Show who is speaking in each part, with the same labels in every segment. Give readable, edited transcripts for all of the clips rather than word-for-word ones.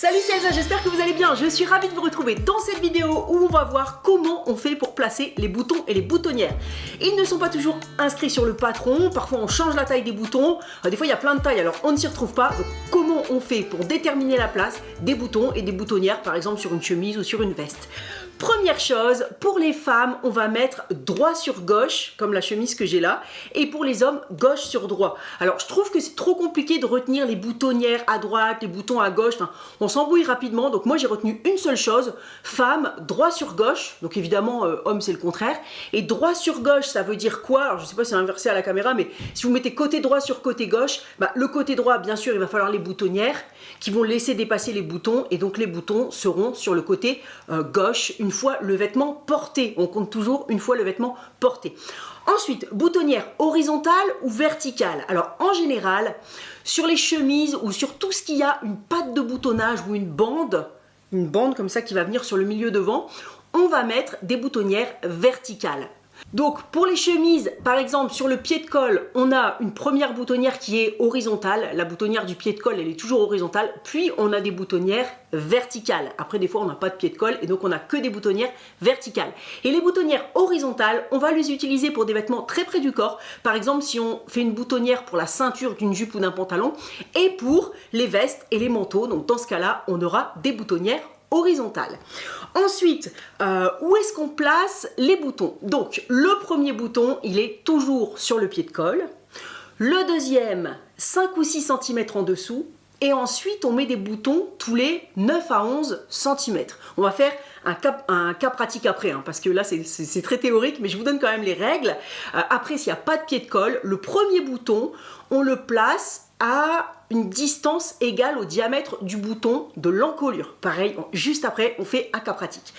Speaker 1: Salut, c'est Elsa, j'espère que vous allez bien. Je suis ravie de vous retrouver dans cette vidéo où on va voir comment on fait pour placer les boutons et les boutonnières. Ils ne sont pas toujours inscrits sur le patron, parfois on change la taille des boutons, des fois il y a plein de tailles alors on ne s'y retrouve pas. Donc comment on fait pour déterminer la place des boutons et des boutonnières, par exemple sur une chemise ou sur une veste? Première chose, pour les femmes, on va mettre droit sur gauche, comme la chemise que j'ai là, et pour les hommes, gauche sur droit. Alors, je trouve que c'est trop compliqué de retenir les boutonnières à droite, les boutons à gauche, enfin, on s'embrouille rapidement, donc moi j'ai retenu une seule chose, femme, droit sur gauche, donc évidemment, homme c'est le contraire, et droit sur gauche, ça veut dire quoi? Alors, je sais pas si c'est inversé à la caméra, mais si vous mettez côté droit sur côté gauche, le côté droit, bien sûr, il va falloir les boutonnières, qui vont laisser dépasser les boutons, et donc les boutons seront sur le côté gauche, une fois le vêtement porté. On compte toujours une fois le vêtement porté. Ensuite, boutonnière horizontale ou verticale. Alors en général, sur les chemises ou sur tout ce qui a une patte de boutonnage ou une bande comme ça qui va venir sur le milieu devant, on va mettre des boutonnières verticales. Donc pour les chemises, par exemple sur le pied de colle, on a une première boutonnière qui est horizontale, la boutonnière du pied de colle elle est toujours horizontale, puis on a des boutonnières verticales. Après des fois on n'a pas de pied de colle et donc on n'a que des boutonnières verticales. Et les boutonnières horizontales, on va les utiliser pour des vêtements très près du corps, par exemple si on fait une boutonnière pour la ceinture d'une jupe ou d'un pantalon, et pour les vestes et les manteaux, donc dans ce cas-là on aura des boutonnières horizontale. Ensuite, où est-ce qu'on place les boutons? Donc, le premier bouton, il est toujours sur le pied de colle. Le deuxième, 5 ou 6 cm en dessous. Et ensuite, on met des boutons tous les 9 à 11 cm. On va faire un cas pratique après, parce que là, c'est très théorique, mais je vous donne quand même les règles. Après, s'il n'y a pas de pied de colle, le premier bouton, on le place à une distance égale au diamètre du bouton de l'encolure. Pareil, juste après, on fait un cas pratique.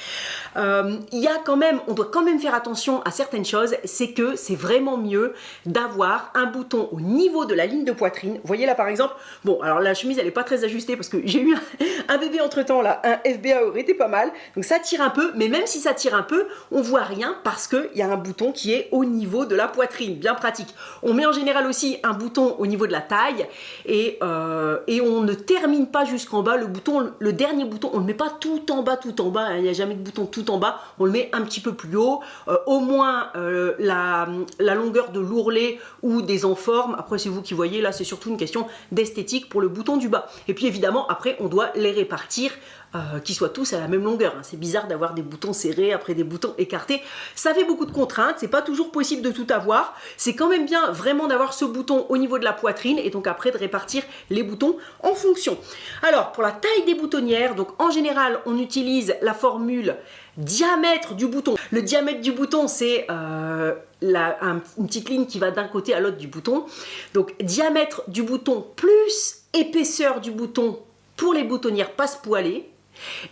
Speaker 1: On doit quand même faire attention à certaines choses, c'est que c'est vraiment mieux d'avoir un bouton au niveau de la ligne de poitrine. Vous voyez là par exemple, bon alors la chemise elle n'est pas très ajustée parce que j'ai eu un bébé entre temps là, un FBA aurait été pas mal, donc ça tire un peu, mais même si ça tire un peu, on voit rien parce qu'il y a un bouton qui est au niveau de la poitrine, bien pratique. On met en général aussi un bouton au niveau de la taille et on ne termine pas jusqu'en bas. Le dernier bouton, on ne le met pas tout en bas, il n'y a jamais de bouton tout en bas, on le met un petit peu plus haut, au moins la longueur de l'ourlet ou des enformes. Après c'est vous qui voyez, là c'est surtout une question d'esthétique pour le bouton du bas. Et puis évidemment après on doit les répartir, qu'ils soient tous à la même longueur. C'est bizarre d'avoir des boutons serrés après des boutons écartés. Ça fait beaucoup de contraintes, c'est pas toujours possible de tout avoir. C'est quand même bien vraiment d'avoir ce bouton au niveau de la poitrine et donc après de répartir les boutons en fonction. Alors pour la taille des boutonnières, donc en général on utilise la formule diamètre du bouton. Le diamètre du bouton c'est une petite ligne qui va d'un côté à l'autre du bouton. Donc diamètre du bouton plus épaisseur du bouton pour les boutonnières passe-poilées,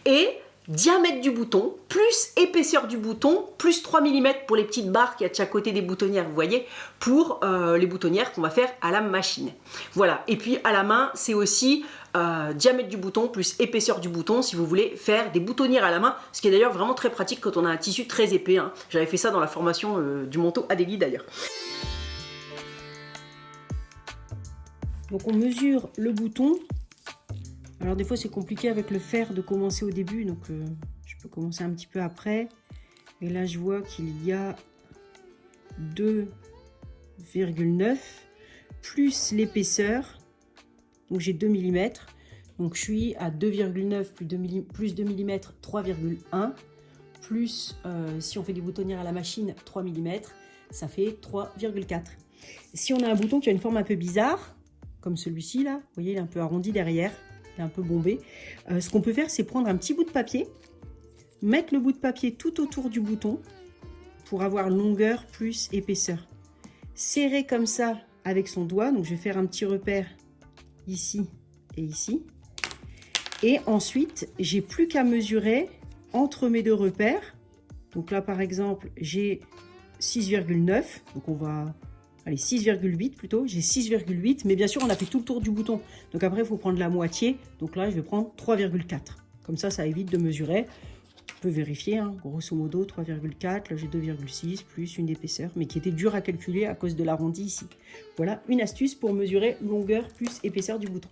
Speaker 1: et diamètre du bouton plus épaisseur du bouton plus 3 mm pour les petites barres qu'il y a de chaque côté des boutonnières, vous voyez, pour les boutonnières qu'on va faire à la machine. Voilà, et puis à la main c'est aussi diamètre du bouton plus épaisseur du bouton si vous voulez faire des boutonnières à la main, ce qui est d'ailleurs vraiment très pratique quand on a un tissu très épais. J'avais fait ça dans la formation du manteau Adélie d'ailleurs. Donc on mesure le bouton. Alors des fois c'est compliqué avec le fer de commencer au début, donc je peux commencer un petit peu après. Et là je vois qu'il y a 2,9 plus l'épaisseur, donc j'ai 2 mm. Donc je suis à 2,9 plus 2 mm, 3,1. Plus, si on fait des boutonnières à la machine, 3 mm, ça fait 3,4. Si on a un bouton qui a une forme un peu bizarre, comme celui-ci là, vous voyez il est un peu arrondi derrière, il est un peu bombé. Ce qu'on peut faire, c'est prendre un petit bout de papier, mettre le bout de papier tout autour du bouton pour avoir longueur plus épaisseur. Serrer comme ça avec son doigt, donc je vais faire un petit repère ici et ici. Et ensuite, j'ai plus qu'à mesurer entre mes deux repères. Donc là, par exemple, j'ai 6,9, donc on va... Allez, 6,8 plutôt, j'ai 6,8, mais bien sûr on a fait tout le tour du bouton. Donc après il faut prendre la moitié, donc là je vais prendre 3,4. Comme ça évite de mesurer. On peut vérifier, grosso modo 3,4, là j'ai 2,6 plus une épaisseur, mais qui était dur à calculer à cause de l'arrondi ici. Voilà une astuce pour mesurer longueur plus épaisseur du bouton.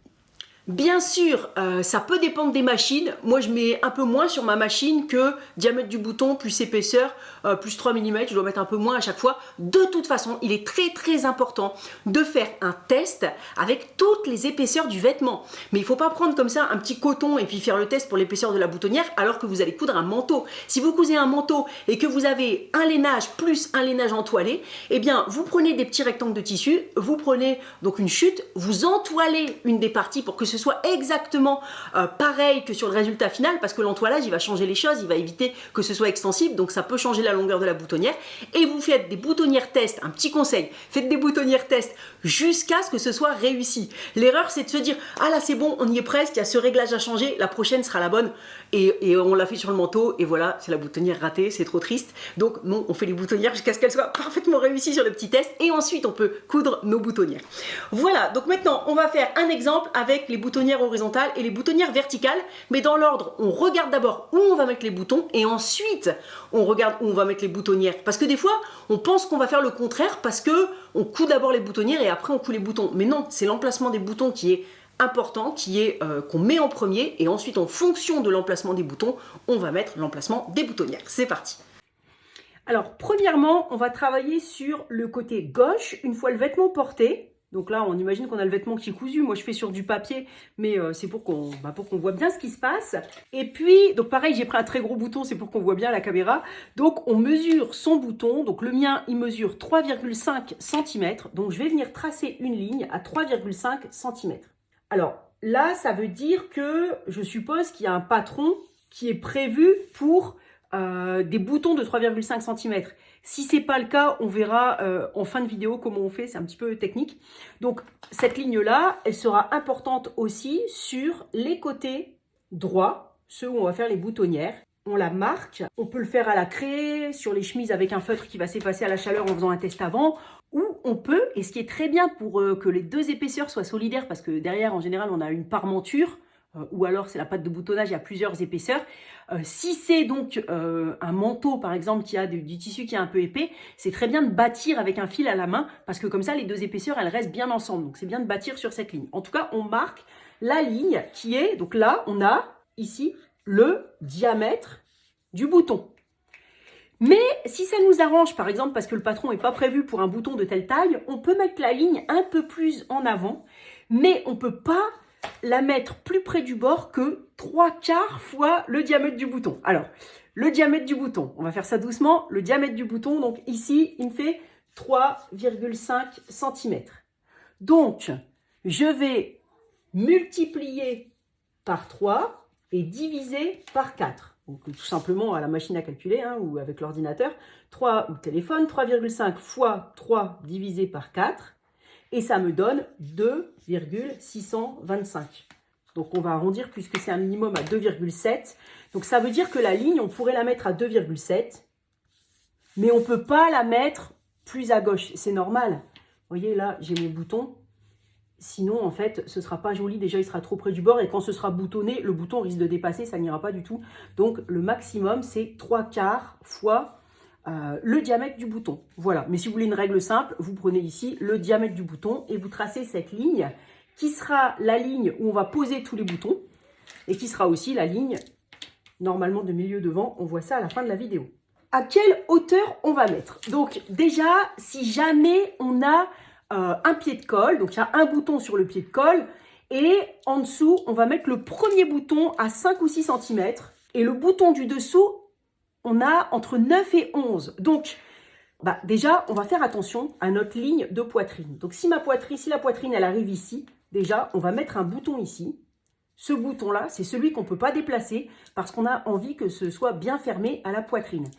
Speaker 1: Bien sûr, ça peut dépendre des machines. Moi, je mets un peu moins sur ma machine que diamètre du bouton plus épaisseur, plus 3 mm. Je dois mettre un peu moins à chaque fois. De toute façon, il est très important de faire un test avec toutes les épaisseurs du vêtement. Mais il ne faut pas prendre comme ça un petit coton et puis faire le test pour l'épaisseur de la boutonnière alors que vous allez coudre un manteau. Si vous cousez un manteau et que vous avez un lainage plus un lainage entoilé, eh bien, vous prenez des petits rectangles de tissu, vous prenez donc une chute, vous entoilez une des parties pour que ce soit exactement pareil que sur le résultat final, parce que l'entoilage, il va changer les choses, il va éviter que ce soit extensible, donc ça peut changer la longueur de la boutonnière. Et vous faites des boutonnières test, un petit conseil, faites des boutonnières test jusqu'à ce que ce soit réussi. L'erreur, c'est de se dire, ah là c'est bon, on y est presque, il y a ce réglage à changer, la prochaine sera la bonne, et on l'a fait sur le manteau, et voilà, c'est la boutonnière ratée, c'est trop triste. Donc non, on fait les boutonnières jusqu'à ce qu'elles soient parfaitement réussies sur le petit test, et ensuite on peut coudre nos boutonnières. Voilà, donc maintenant on va faire un exemple avec les boutonnières horizontales et les boutonnières verticales, mais dans l'ordre, on regarde d'abord où on va mettre les boutons et ensuite on regarde où on va mettre les boutonnières. Parce que des fois, on pense qu'on va faire le contraire parce que on coud d'abord les boutonnières et après on coud les boutons. Mais non, c'est l'emplacement des boutons qui est important, qu'on met en premier et ensuite en fonction de l'emplacement des boutons, on va mettre l'emplacement des boutonnières. C'est parti. Alors, premièrement, on va travailler sur le côté gauche une fois le vêtement porté. Donc là, on imagine qu'on a le vêtement qui est cousu. Moi, je fais sur du papier, mais c'est pour qu'on voit bien ce qui se passe. Et puis, donc pareil, j'ai pris un très gros bouton, c'est pour qu'on voit bien la caméra. Donc, on mesure son bouton. Donc, le mien, il mesure 3,5 cm. Donc, je vais venir tracer une ligne à 3,5 cm. Alors, là, ça veut dire que je suppose qu'il y a un patron qui est prévu pour des boutons de 3,5 cm. Si ce n'est pas le cas, on verra en fin de vidéo comment on fait, c'est un petit peu technique. Donc cette ligne-là, elle sera importante aussi sur les côtés droits, ceux où on va faire les boutonnières. On la marque, on peut le faire à la craie, sur les chemises avec un feutre qui va s'effacer à la chaleur en faisant un test avant, ou on peut, et ce qui est très bien pour que les deux épaisseurs soient solidaires, parce que derrière en général on a une parmenture, ou alors c'est la pâte de boutonnage, il y a plusieurs épaisseurs. Si c'est donc un manteau par exemple qui a du tissu qui est un peu épais, c'est très bien de bâtir avec un fil à la main parce que comme ça les deux épaisseurs elles restent bien ensemble. Donc c'est bien de bâtir sur cette ligne. En tout cas on marque la ligne qui est, donc là on a ici le diamètre du bouton. Mais si ça nous arrange par exemple parce que le patron n'est pas prévu pour un bouton de telle taille, on peut mettre la ligne un peu plus en avant, mais on ne peut pas la mettre plus près du bord que 3/4 fois le diamètre du bouton. Alors, le diamètre du bouton, on va faire ça doucement. Le diamètre du bouton, donc ici, il me fait 3,5 cm. Donc, je vais multiplier par 3 et diviser par 4. Donc, tout simplement à la machine à calculer ou avec l'ordinateur. 3 ou téléphone, 3,5 fois 3 divisé par 4. Et ça me donne 2,625. Donc on va arrondir puisque c'est un minimum à 2,7. Donc ça veut dire que la ligne, on pourrait la mettre à 2,7. Mais on ne peut pas la mettre plus à gauche. C'est normal. Vous voyez là, j'ai mes boutons. Sinon, en fait, ce ne sera pas joli. Déjà, il sera trop près du bord. Et quand ce sera boutonné, le bouton risque de dépasser. Ça n'ira pas du tout. Donc le maximum, c'est 3/4 fois le diamètre du bouton. Voilà, mais si vous voulez une règle simple, vous prenez ici le diamètre du bouton et vous tracez cette ligne qui sera la ligne où on va poser tous les boutons et qui sera aussi la ligne normalement de milieu devant. On voit ça à la fin de la vidéo. À quelle hauteur on va mettre? Donc déjà, si jamais on a un pied de colle, donc il y a un bouton sur le pied de colle et en dessous, on va mettre le premier bouton à 5 ou 6 cm et le bouton du dessous, on a entre 9 et 11. Donc, déjà, on va faire attention à notre ligne de poitrine. Donc, si la poitrine, elle arrive ici, déjà, on va mettre un bouton ici. Ce bouton-là, c'est celui qu'on ne peut pas déplacer parce qu'on a envie que ce soit bien fermé à la poitrine.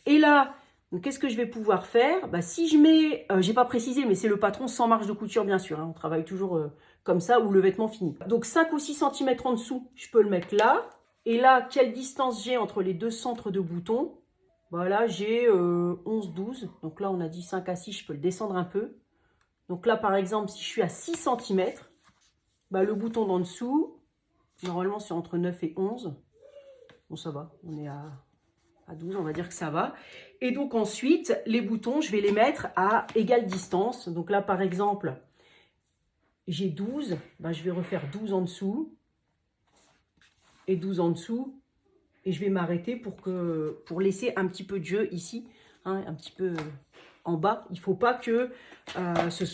Speaker 1: Et là, qu'est-ce que je vais pouvoir faire? Si je mets, j'ai pas précisé, mais c'est le patron sans marge de couture, bien sûr. On travaille toujours comme ça, où le vêtement finit. Donc, 5 ou 6 cm en dessous, je peux le mettre là. Et là, quelle distance j'ai entre les deux centres de boutons? Là, j'ai 11-12. Donc là, on a dit 5 à 6, je peux le descendre un peu. Donc là, par exemple, si je suis à 6 cm, le bouton d'en dessous, normalement, c'est entre 9 et 11. Bon, ça va, on est à 12, on va dire que ça va. Et donc ensuite, les boutons, je vais les mettre à égale distance. Donc là, par exemple, j'ai 12, ben, je vais refaire 12 en dessous et 12 en dessous. Et je vais m'arrêter pour laisser un petit peu de jeu ici, hein, un petit peu en bas. Il ne faut pas qu'il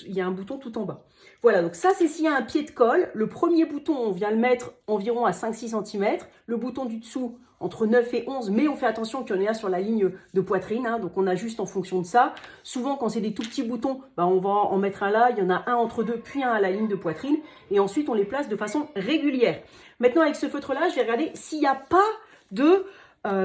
Speaker 1: y ait un bouton tout en bas. Voilà, donc ça, c'est s'il y a un pied de colle. Le premier bouton, on vient le mettre environ à 5-6 cm. Le bouton du dessous, entre 9 et 11. Mais on fait attention qu'il y en ait un sur la ligne de poitrine. Hein, donc, on ajuste en fonction de ça. Souvent, quand c'est des tout petits boutons, bah, on va en mettre un là. Il y en a un entre deux, puis un à la ligne de poitrine. Et ensuite, on les place de façon régulière. Maintenant, avec ce feutre-là, je vais regarder s'il n'y a pas de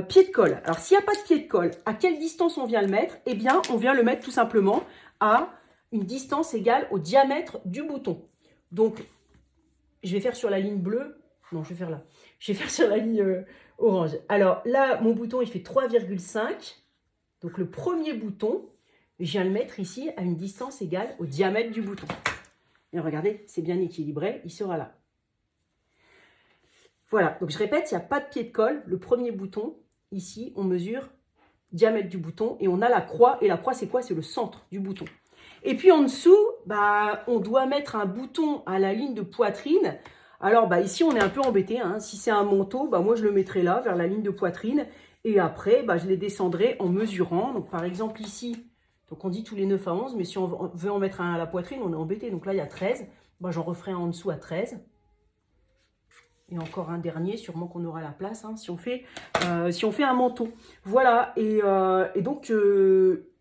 Speaker 1: pied de colle. Alors, s'il n'y a pas de pied de colle, à quelle distance on vient le mettre? Eh bien, on vient le mettre tout simplement à une distance égale au diamètre du bouton. Donc, je vais faire sur la ligne bleue. Non, je vais faire là. Je vais faire sur la ligne orange. Alors, là, mon bouton, il fait 3,5. Donc, le premier bouton, je viens le mettre ici à une distance égale au diamètre du bouton. Et regardez, c'est bien équilibré. Il sera là. Voilà, donc je répète, il n'y a pas de pied de colle. Le premier bouton, ici, on mesure diamètre du bouton et on a la croix. Et la croix, c'est quoi? C'est le centre du bouton. Et puis en dessous, bah, on doit mettre un bouton à la ligne de poitrine. Alors bah, ici, on est un peu embêté. Hein. Si c'est un manteau, bah, moi je le mettrai là, vers la ligne de poitrine. Et après, bah, je les descendrai en mesurant. Donc par exemple ici, donc on dit tous les 9 à 11, mais si on veut en mettre un à la poitrine, on est embêté. Donc là, il y a 13. Bah, j'en referai un en dessous à 13. Et encore un dernier, sûrement qu'on aura la place, hein, si on fait un manteau. Voilà, et donc,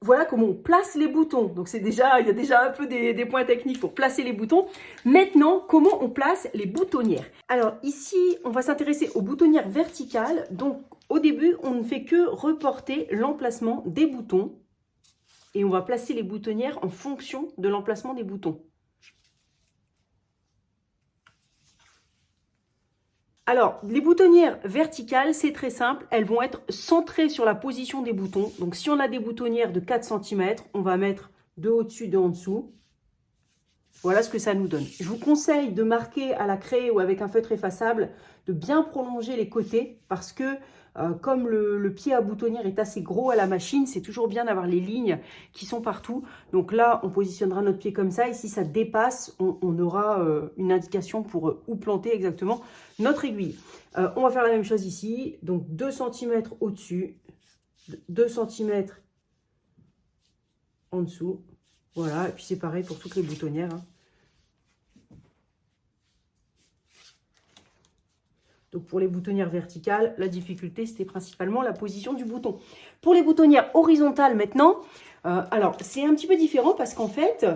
Speaker 1: voilà comment on place les boutons. Donc, il y a déjà un peu des points techniques pour placer les boutons. Maintenant, comment on place les boutonnières? Alors, ici, on va s'intéresser aux boutonnières verticales. Donc, au début, on ne fait que reporter l'emplacement des boutons. Et on va placer les boutonnières en fonction de l'emplacement des boutons. Alors, les boutonnières verticales, c'est très simple. Elles vont être centrées sur la position des boutons. Donc, si on a des boutonnières de 4 cm, on va mettre deux au-dessus, deux en dessous. Voilà ce que ça nous donne. Je vous conseille de marquer à la craie ou avec un feutre effaçable, de bien prolonger les côtés parce que comme le pied à boutonnière est assez gros à la machine, c'est toujours bien d'avoir les lignes qui sont partout. Donc là, on positionnera notre pied comme ça et si ça dépasse, on aura une indication pour où planter exactement notre aiguille. On va faire la même chose ici. Donc 2 cm au-dessus, 2 cm en dessous. Voilà, et puis c'est pareil pour toutes les boutonnières. Hein. Donc pour les boutonnières verticales, la difficulté, c'était principalement la position du bouton. Pour les boutonnières horizontales maintenant, alors c'est un petit peu différent parce qu'en fait,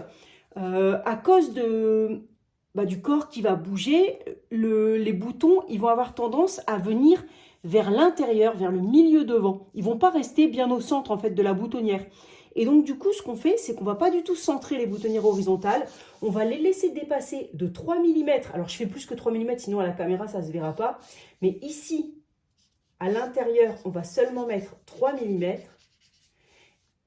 Speaker 1: à cause du corps qui va bouger, les boutons, ils vont avoir tendance à venir vers l'intérieur, vers le milieu devant. Ils ne vont pas rester bien au centre en fait de la boutonnière. Et donc, du coup, ce qu'on fait, c'est qu'on ne va pas du tout centrer les boutonnières horizontales. On va les laisser dépasser de 3 mm. Alors, je fais plus que 3 mm, sinon à la caméra, ça ne se verra pas. Mais ici, à l'intérieur, on va seulement mettre 3 mm.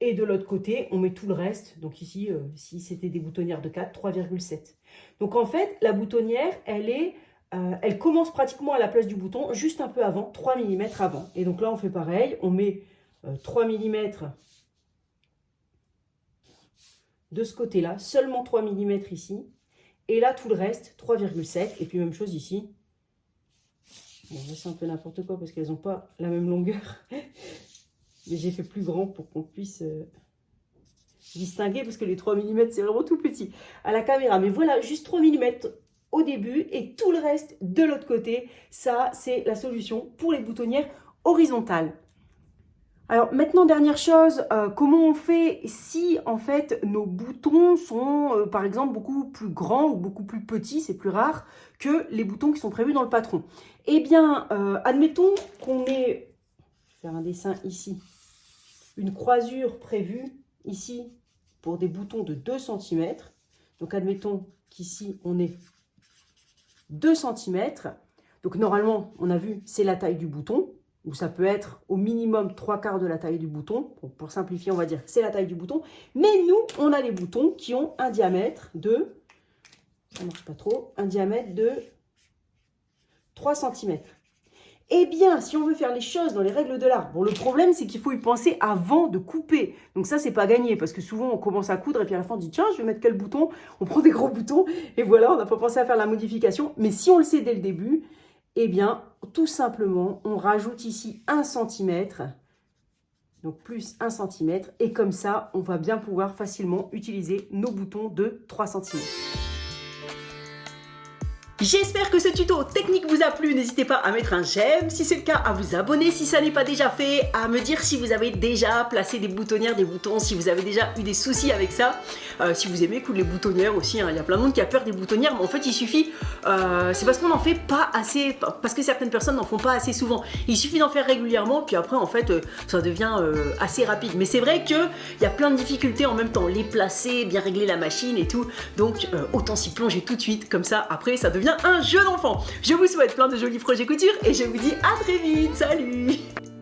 Speaker 1: Et de l'autre côté, on met tout le reste. Donc ici, si c'était des boutonnières de 4, 3,7. Donc, en fait, la boutonnière, elle commence pratiquement à la place du bouton, juste un peu avant, 3 mm avant. Et donc là, on fait pareil. On met 3 mm de ce côté-là, seulement 3 mm ici, et là tout le reste, 3,7, et puis même chose ici. Bon, là c'est un peu n'importe quoi parce qu'elles n'ont pas la même longueur, mais j'ai fait plus grand pour qu'on puisse distinguer, parce que les 3 mm c'est vraiment tout petit à la caméra, mais voilà, juste 3 mm au début, et tout le reste de l'autre côté. Ça, c'est la solution pour les boutonnières horizontales. Alors maintenant, dernière chose, comment on fait si en fait nos boutons sont par exemple beaucoup plus grands ou beaucoup plus petits, c'est plus rare, que les boutons qui sont prévus dans le patron. Eh bien, admettons qu'on ait, je vais faire un dessin ici, une croisure prévue ici pour des boutons de 2 cm. Donc admettons qu'ici on ait 2 cm. Donc normalement, on a vu, c'est la taille du bouton. Ou ça peut être au minimum 3/4 de la taille du bouton. Pour simplifier, on va dire que c'est la taille du bouton. Mais nous, on a des boutons qui ont un diamètre de, ça marche pas trop, un diamètre de 3 cm. Eh bien, si on veut faire les choses dans les règles de l'art, bon, le problème, c'est qu'il faut y penser avant de couper. Donc ça, c'est pas gagné, parce que souvent, on commence à coudre, et puis à la fin, on dit, tiens, je vais mettre quel bouton? On prend des gros boutons, et voilà, on n'a pas pensé à faire la modification. Mais si on le sait dès le début, eh bien, tout simplement, on rajoute ici 1 cm, donc plus 1 cm, et comme ça, on va bien pouvoir facilement utiliser nos boutons de 3 cm. J'espère que ce tuto technique vous a plu, n'hésitez pas à mettre un j'aime, si c'est le cas à vous abonner si ça n'est pas déjà fait, à me dire si vous avez déjà placé des boutonnières, des boutons, si vous avez déjà eu des soucis avec ça, si vous aimez coudre les boutonnières aussi, hein. Il y a plein de monde qui a peur des boutonnières, mais en fait il suffit, c'est parce qu'on n'en fait pas assez, parce que certaines personnes n'en font pas assez souvent, il suffit d'en faire régulièrement, puis après en fait ça devient assez rapide, mais c'est vrai qu'il y a plein de difficultés en même temps, les placer, bien régler la machine et tout, donc autant s'y plonger tout de suite, comme ça après ça devient un jeu d'enfant. Je vous souhaite plein de jolis projets couture et je vous dis à très vite, salut!